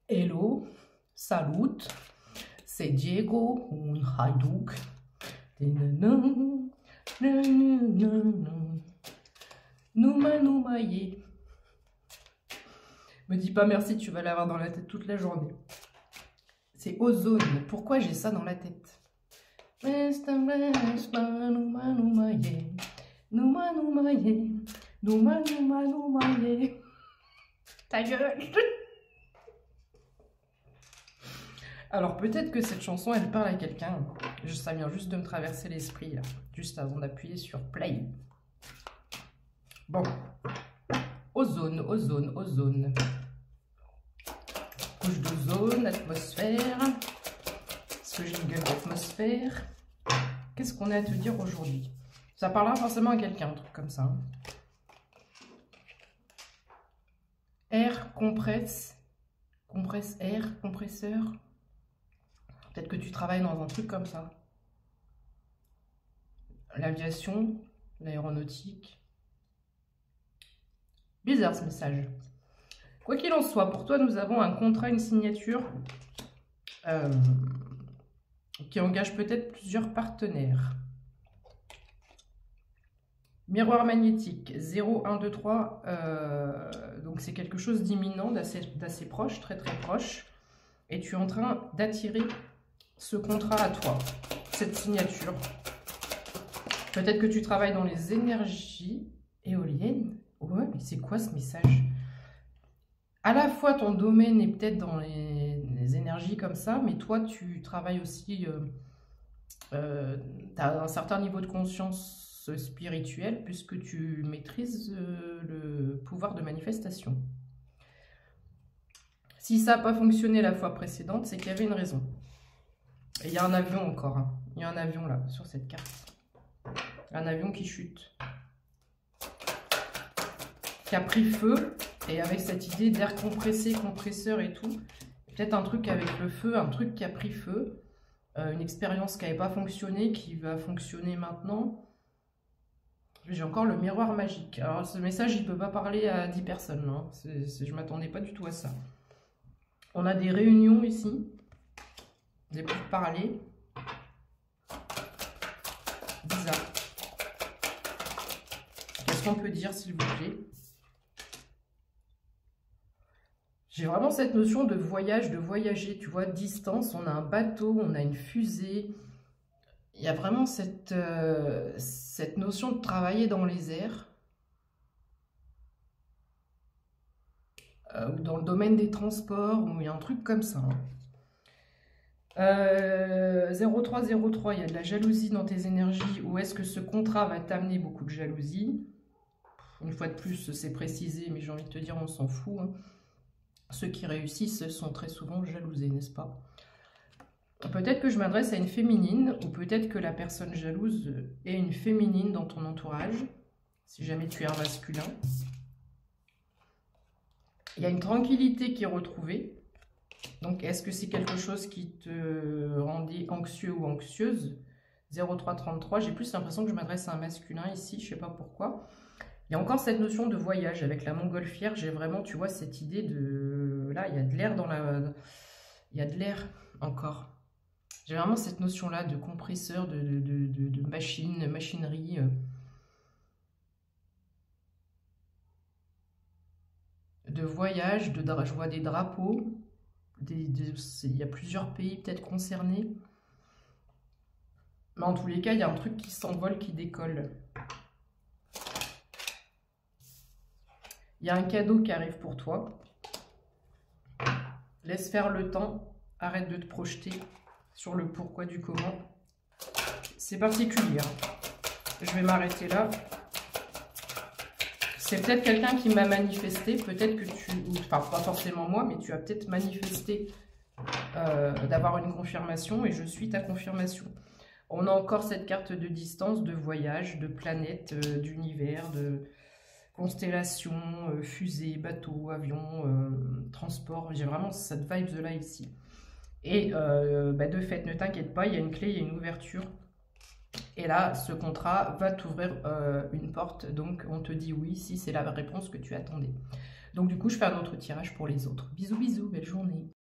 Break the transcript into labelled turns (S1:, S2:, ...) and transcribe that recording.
S1: Hello, salut, c'est Diego, un haïdouk. Nouma, yé. Me dis pas merci, tu vas l'avoir dans la tête toute la journée. C'est Ozone. Pourquoi j'ai ça dans la tête? Nouma, yé. Ta gueule. Alors peut-être que cette chanson, elle parle à quelqu'un. Ça vient juste de me traverser l'esprit, là, juste avant d'appuyer sur play. Bon. Ozone, ozone, ozone. Couche d'ozone, atmosphère. Ce jingle d'atmosphère. Qu'est-ce qu'on a à te dire aujourd'hui? Ça parlera forcément à quelqu'un, un truc comme ça. Hein. Air compresse. Compresse air, compresseur. Peut-être que tu travailles dans un truc comme ça. L'aviation, l'aéronautique. Bizarre ce message. Quoi qu'il en soit, pour toi, nous avons un contrat, une signature qui engage peut-être plusieurs partenaires. Miroir magnétique, 0, 1, 2, 3. Donc c'est quelque chose d'imminent, d'assez proche, très très proche. Et tu es en train d'attirer ce contrat à toi, cette signature. Peut-être que tu travailles dans les énergies éoliennes. Ouais, mais c'est quoi ce message? À la fois, ton domaine est peut-être dans les énergies comme ça, mais toi, tu travailles aussi, tu as un certain niveau de conscience spirituelle, puisque tu maîtrises le pouvoir de manifestation. Si ça n'a pas fonctionné la fois précédente, c'est qu'il y avait une raison. Et il y a un avion encore. Hein. Il y a un avion là, sur cette carte. Un avion qui chute. Qui a pris feu. Et avec cette idée d'air compressé, compresseur et tout. Peut-être un truc avec le feu, un truc qui a pris feu. Une expérience qui n'avait pas fonctionné, qui va fonctionner maintenant. J'ai encore le miroir magique. Alors ce message, il ne peut pas parler à 10 personnes. Hein. Je ne m'attendais pas du tout à ça. On a des réunions ici. Des pourparlers. Bizarre. Qu'est-ce qu'on peut dire, s'il vous plaît? J'ai vraiment cette notion de voyage, de voyager. Tu vois, distance, on a un bateau, on a une fusée. Il y a vraiment cette notion de travailler dans les airs. Ou dans le domaine des transports, où il y a un truc comme ça. Hein. 0303, il y a de la jalousie dans tes énergies. Ou est-ce que ce contrat va t'amener beaucoup de jalousie? Une fois de plus, c'est précisé, mais j'ai envie de te dire, on s'en fout. Hein. Ceux qui réussissent sont très souvent jalousés, n'est-ce pas? Peut-être que je m'adresse à une féminine, ou peut-être que la personne jalouse est une féminine dans ton entourage, si jamais tu es un masculin. Il y a une tranquillité qui est retrouvée. Donc, est-ce que c'est quelque chose qui te rendait anxieux ou anxieuse? 0333, j'ai plus l'impression que je m'adresse à un masculin ici, je ne sais pas pourquoi. Il y a encore cette notion de voyage avec la montgolfière. J'ai vraiment, tu vois, cette idée de... Là, il y a de l'air dans la... Il y a de l'air encore. J'ai vraiment cette notion-là de compresseur, de machine, machinerie. De voyage, je vois des drapeaux. Il y a plusieurs pays peut-être concernés. Mais en tous les cas, il y a un truc qui s'envole, qui décolle. Il y a un cadeau qui arrive pour toi. Laisse faire le temps. Arrête de te projeter sur le pourquoi du comment. C'est particulier. Hein. Je vais m'arrêter là. C'est peut-être quelqu'un qui m'a manifesté. Peut-être que tu... Enfin, pas forcément moi, mais tu as peut-être manifesté d'avoir une confirmation. Et je suis ta confirmation. On a encore cette carte de distance, de voyage, de planète, d'univers, de... constellation, fusée, bateau, avion, transport. J'ai vraiment cette vibe là ici. Et de fait, ne t'inquiète pas, il y a une clé, il y a une ouverture. Et là, ce contrat va t'ouvrir une porte. Donc, on te dit oui si c'est la réponse que tu attendais. Donc, du coup, je fais un autre tirage pour les autres. Bisous, bisous, belle journée.